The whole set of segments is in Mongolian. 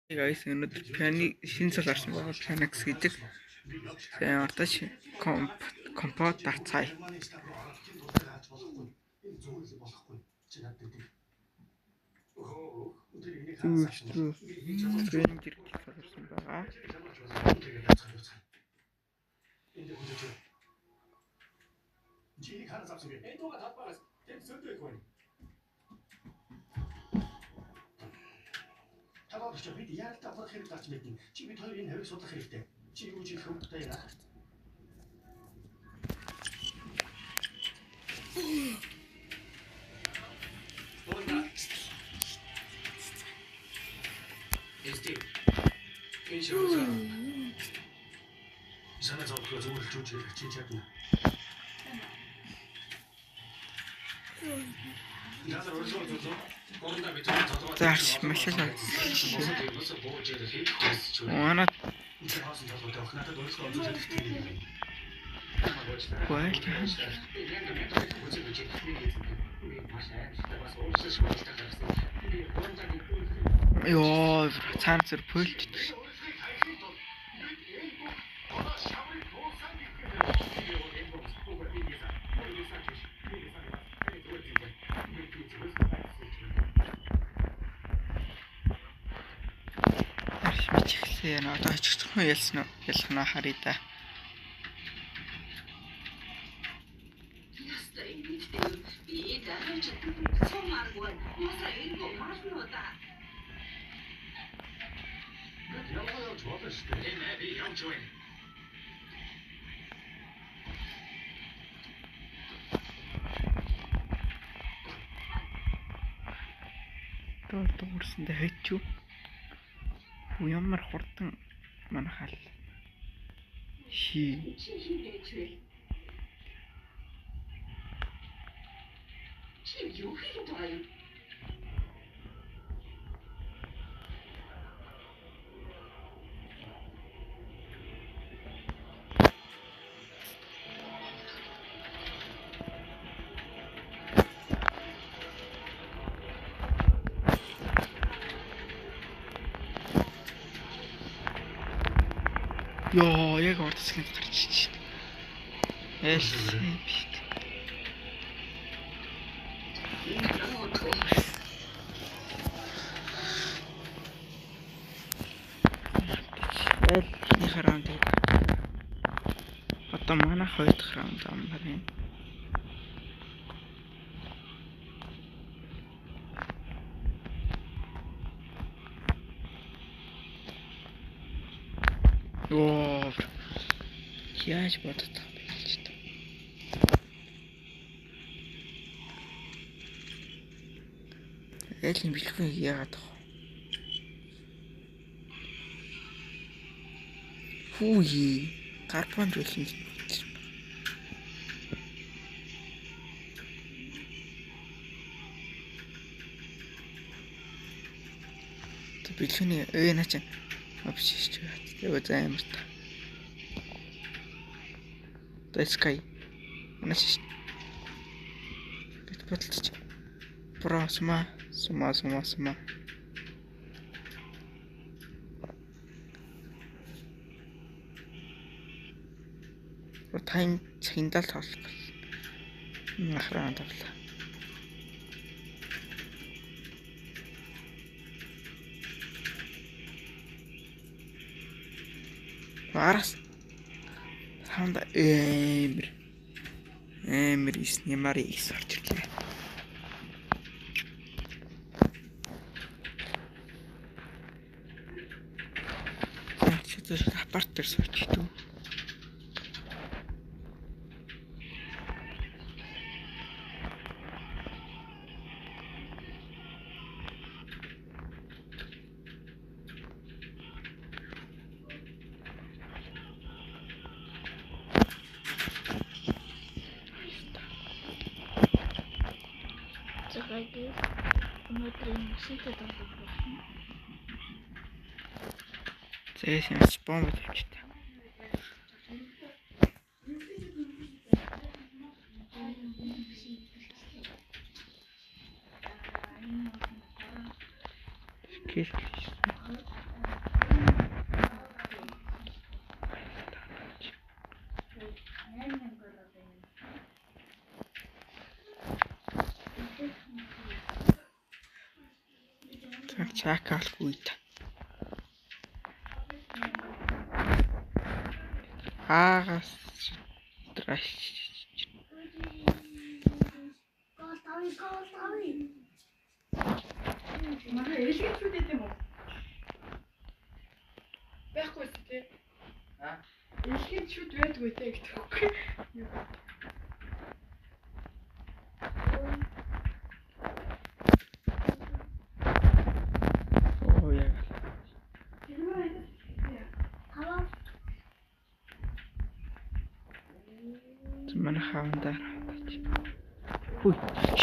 Guys, өнөөдөр пианы шинэ цол арсан байгаа. Pianix гэдэг. Тэгээ одоо компот тацгаая. Stranger гэж цолсон байгаа. Таваач бид яг та авах хэрэг гарч мэднэ. Чи бид хоёр энэ хэрэг судлах хэрэгтэй. Чи юу ч хэлэх юмтай яа. Эсти. Санаа зовлох зөвлөж үуч чи чадна. Зааш машин. Манай Ёо, цаана зэрэг пөлт. Яна одоо очихсан уу ялсан уу? Ялхнаа харъя да. Дуурсандаа хайчуу. Ямар хурдан манахал. Чи юу хийх вэ? Ёо, яг урдсгэн гарч чинь. Эхний раунд. Одоо манай хоёр дахь раунд амар юм. Оо. Яаж бодож байгаа юм ч та. Элийн бэлгүй яагаад вэ? Хүү карбон зүйлс. Бэлхний наач авчиж чад. Тэгээ займар та. Скай. Наач. Бит бодлож. Просма. Сума. Тайм цагиндаа л тоолох. Нахраа тавлаа. Арас. Ханда эмэр иснимари их орж ирлээ. Читэл апарт дээр суучих. Өнөөдрийн машинтай тоглох болно. Зээс бомб тавьчихсан. Киш. Чакалгүй та. Аагаас траш. Гол тавь. Манай элгэцүүд юм уу? Байхгүй ч тий. Элгэцүүд байдгүй тий гэдэг үгүй. Оо яа. Манай хаанда. Хүй.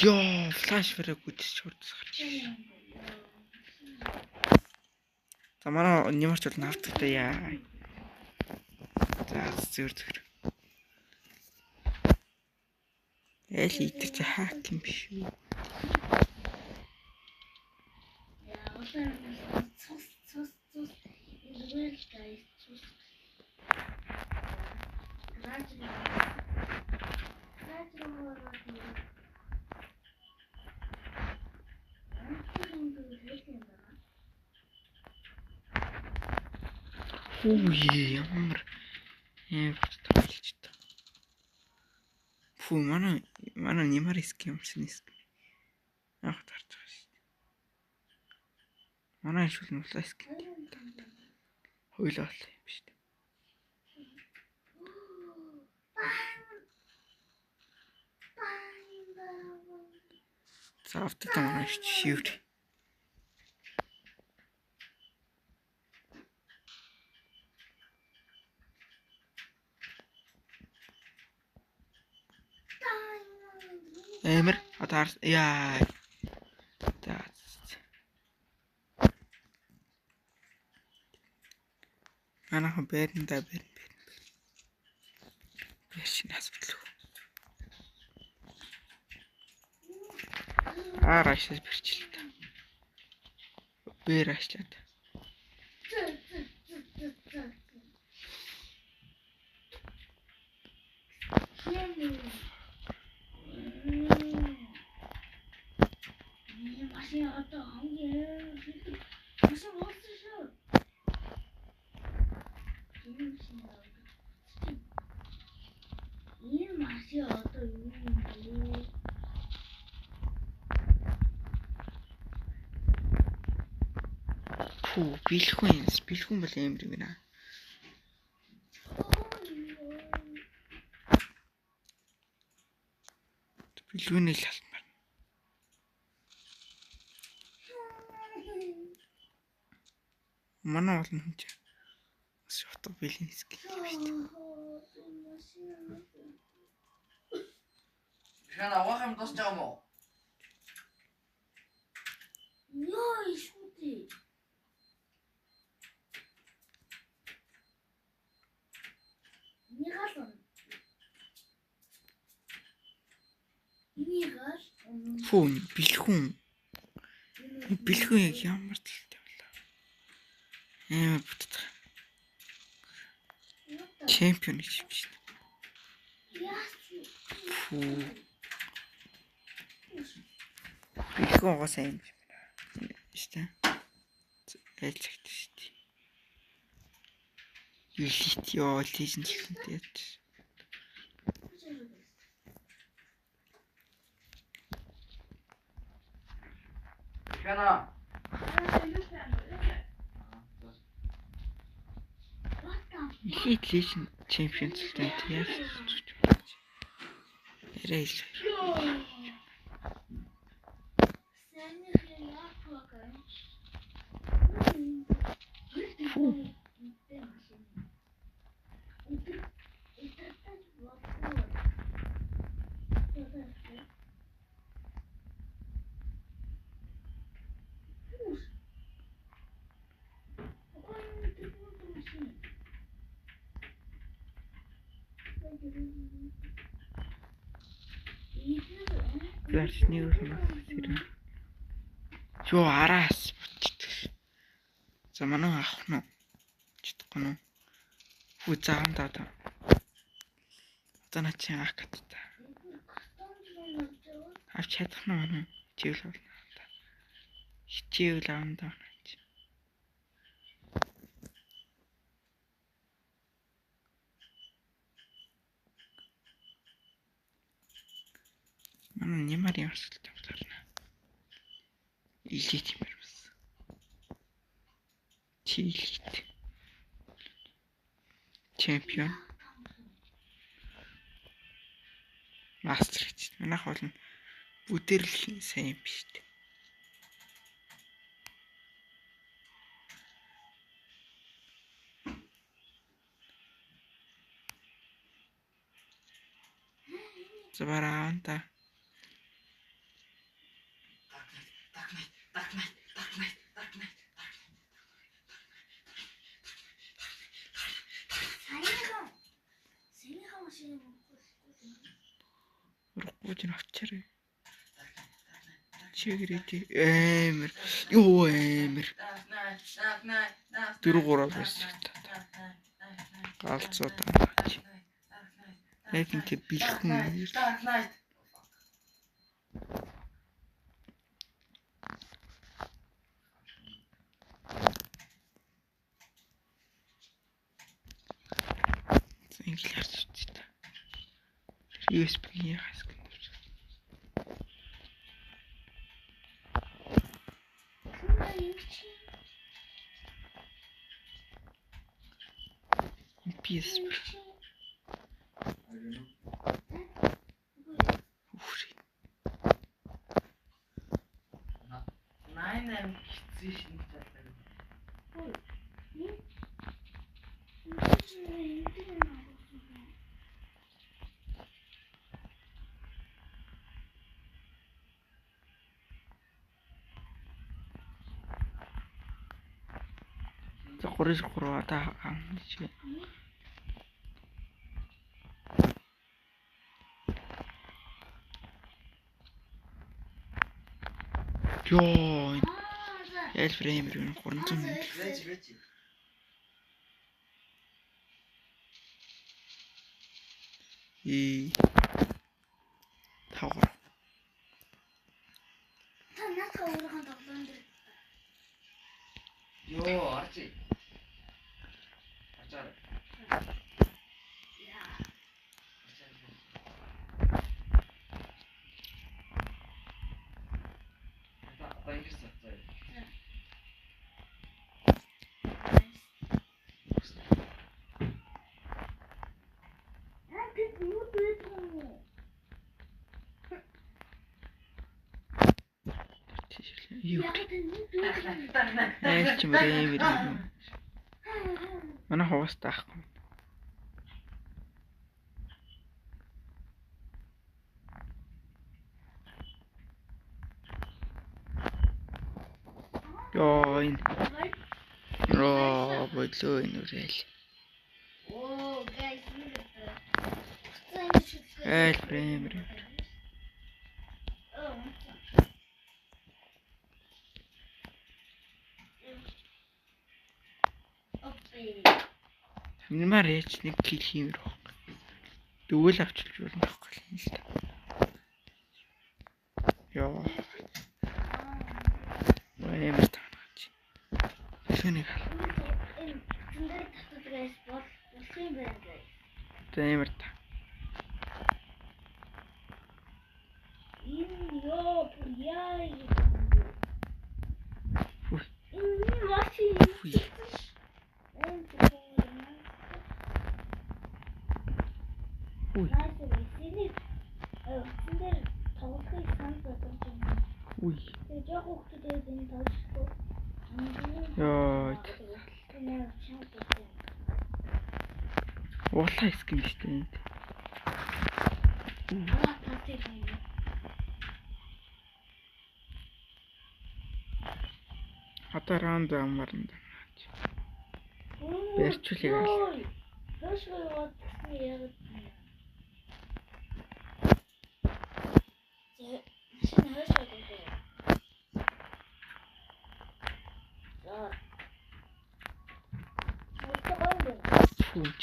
Ёо, флаш вэрэг үтсч хурцсах. За манай нэмэрч бол навтагтай яа. За зүр. Эл идэр чи хак юм биш үү? Яа, цус. Илүүл гайс цус. Үгүй ямар тавилж та. Фу манай нэмэр скэмсэн ниск. Яг тарж байгаа шүү дээ. Манай шүл нь улаас скэм. Хойлоо л юм шүү дээ. За автаа манай шивэр. Эмэр атар яа. Анахан бэрэндээ бэр. Яшин асуулт. Арашс бэрчил та. Бэр ашлаад. Машин одоо хамгийн машин болсон шүү. Энэ машин одоо юу? Фу, бэлхэн бол эмэр юм байна. Бэлгүүний л алтмаар. Манай олон хүн ч шото бэлэн хэсэг юм шүү дээ. Шана авах юм досч байгаа мó? Ёо, шүтээ. Фу, бэлхэн яг ямар талтай болоо. Амар бүтдэг. Чемпион гэж юм шүү дээ. Фу. Бэлхэн угаасаа юм шүү дээ. Ээлжигт шүү дээ. Элит ёо, лиженд хэлэнтэй яач. Шана. Элит лиженд чемпион хэлэнтэй яач. Эрэл. Фу. Ларчны үр Чоо араас бүтчих. За манай авах нь чидахгүй нь. Хүү заан даа. Одоо начи ах гэдэг. Авч чадах нь манай жийл болно. Хичээвэл аамдаа. Манай нэмар ямарсалтай байна. Илít юмэр бас. Чилít. Чемпион. Мастер гэж. Манайх бол бүдээр л сайн биш үү? Забараанта. Саяхан машин Ургуужин авчирээ. Чигрэти эмэр. Юу эмэр. 4-3 байсан. Галзуу даач. Яг ингэ бэлхэн. Ингээл харж та. USB-ийн хаск. PS. Nein, ich nicht. За 3 та хамж. Ёо. Ял фреймер юм 300 мм. Вэч. И тавар. Та надад өөрийнхөө тоглоом дээр Йоо, Арчи. Ачаар. яа. Та ингэж цацаа. Бид юу дээд юм? Юу. Яг энэ юу дээд юм? Айлч фреймер юм. Манай ховс таахгүй. Ёо энэ. Роо бодлоо энэ үрэл. Оо, guys, Айл фреймер. Минимар яч нэг кил хиймэр баг. Дөвөл авчилж болно байхгүй юм л та. Ёо. Эмэр таанаач. Тэнийг эмэр та. Хуй. Уй. Ёо. Уулаа искэм штэ энд. Одоо раунд амарна. Барьчулъя гал. Фүүч.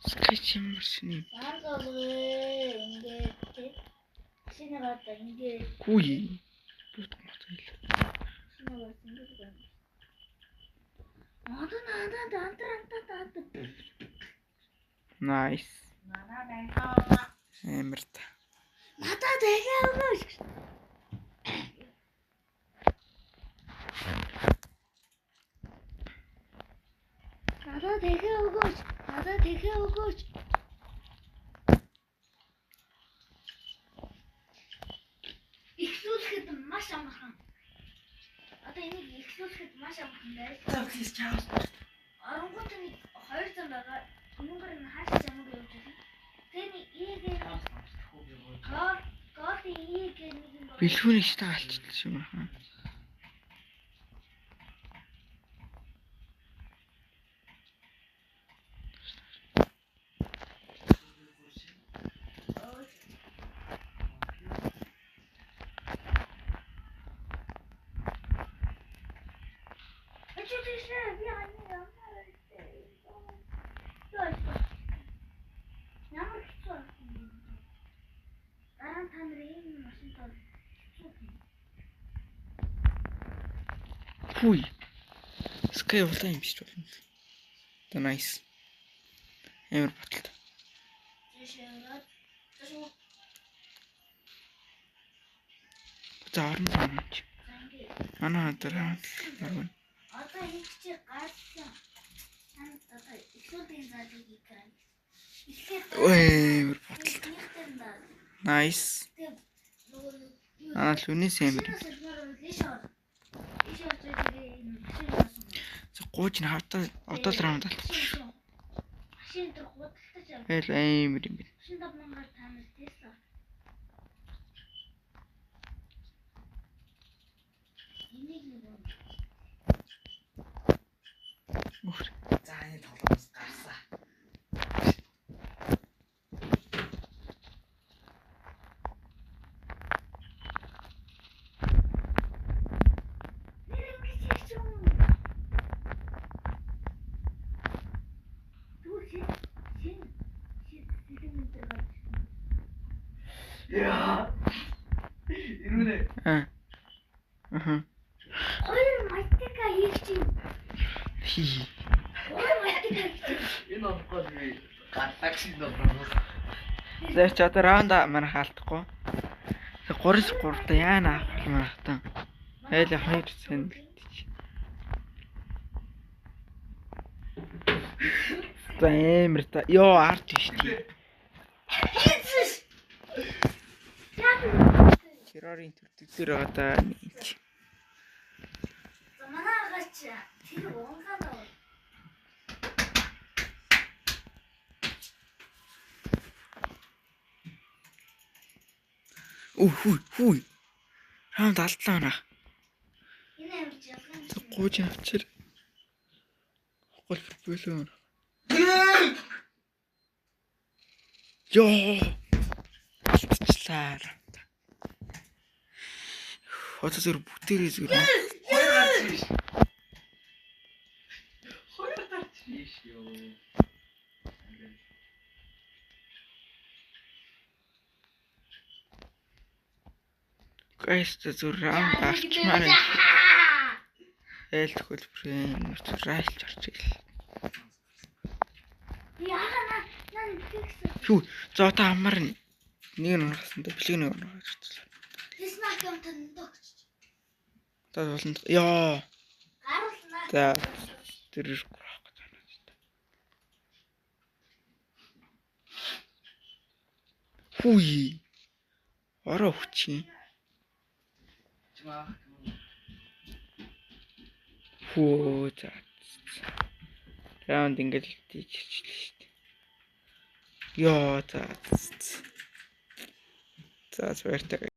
Скетч юмшний. Шинэ гадаа ингээд Үгүй. Бут мот хэл. Nice. Надад дахиад Амар та. надад дахиад өгөөч. Надад дахиад өгөөч. Надад дахиад өгөөч. Ихлүүлэхэд маш амархан. Одоо энийг ихлүүлэхэд маш амархан байж. За please чаас. Оронгууд нэг 200 байгаа. Өмнөөр нь хааш ямар явж байна. Тэний ийгээ гол ийгээ нэг юм байна. Бэлгүүнийг ч таалчилсан юм аа. Хүй. Скай улаан юм биш болно. Тэ nice. Амар баталт. За орно таамаач. Манай дараа нарван. Одоо их чи гарсан. Танд одоо ихлүүдийн заалыг хийх. Амар баталт. Nice. Аа лүнээс амар. За гууч н хавтаа одол раунд алчихсан. Машин дээр худалдаж авах. Эл амар юм бэ. Машин 5000-аар танил Tesla. Энийг нэг Уур. За энэ тоглоомоос гарсаа. Яа. Ирүнэ. Аа. Хоёр малтика хийх чинь. Хи. Хоёр малтика. Энэ онцгой би гатаксид болов. За ч одоо раунда манай хаалтахгүй. 3-3 та яана авах юм хатан. Айл 2 цэн гэлтэж. Бэмэр та. Йоо арт биш тий. Террорын төртөөр байгаа нэг. За манай агаач тэр унган даа. Хүй. Раунд алдлаа наа. Энэ амир ялган. За гууж авчир. Гол болоо. Йоо. Алтчлаа. Одоо зөв бүтээрээ зөв. Хоёр гарч биш. Хоёр гарч биш ёо. Гайс зөв раунд авчмаар. Ээл хөлбөрийн райл чарчил. Яана нан фикс. Хүү за одоо амар нэг нь орсон бэлэг нэг орсон. Тэснак юм тандагч. Тад болно. Яа. Гаруулна. За тэр гурах гэж байна ч та. Хүй. Ороо хүчи. Чимаа. Хөө за. Раунд ингээл тийчихлээ шүү дээ. Яа за. За баяртай.